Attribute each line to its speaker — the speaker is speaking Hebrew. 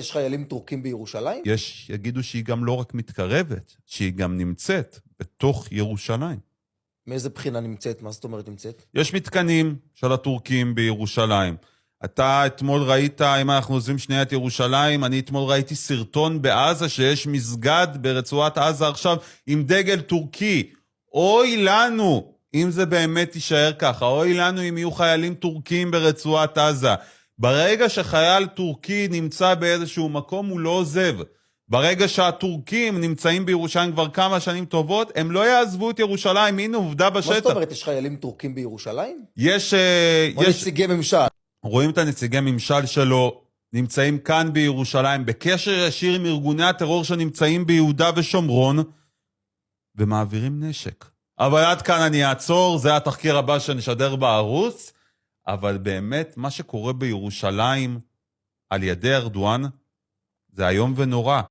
Speaker 1: יש חיילים טורקים בירושלים?
Speaker 2: יגידו שהיא גם לא רק מתקרבת, שהיא גם נמצאת בתוך ירושלים.
Speaker 1: מאיזה בחינה נמצאת? מה זאת אומרת נמצאת?
Speaker 2: יש מתקנים של הטורקים בירושלים. אתה אתמול ראית, אם אנחנו עוזבים שנייה את ירושלים, אני אתמול ראיתי סרטון בעזה שיש מסגד ברצועת עזה עכשיו עם דגל טורקי. אוי לנו אם זה באמת יישאר ככה, אוי לנו אם יהיו חיילים טורקים ברצועת עזה. ברגע שחייל טורקי נמצא באיזשהו מקום הוא לא עוזב. ברגע שהטורקים נמצאים בירושלים כבר כמה שנים טובות, הם לא יעזבו את ירושלים, הנה עובדה בשטח.
Speaker 1: מה זאת אומרת, יש חיילים טורקים בירושלים?
Speaker 2: יש
Speaker 1: נציגי ממשל.
Speaker 2: רואים את הנציגי ממשל שלו, נמצאים כאן בירושלים, בקשר ישיר עם ארגוני הטרור שנמצאים ביהודה ושומרון, ומעבירים נשק. אבל עד כאן אני אעצור, זה התחקיר הבא שנשדר בערוץ, אבל באמת מה שקורה בירושלים על ידי ארדואן, זה היום ונורא.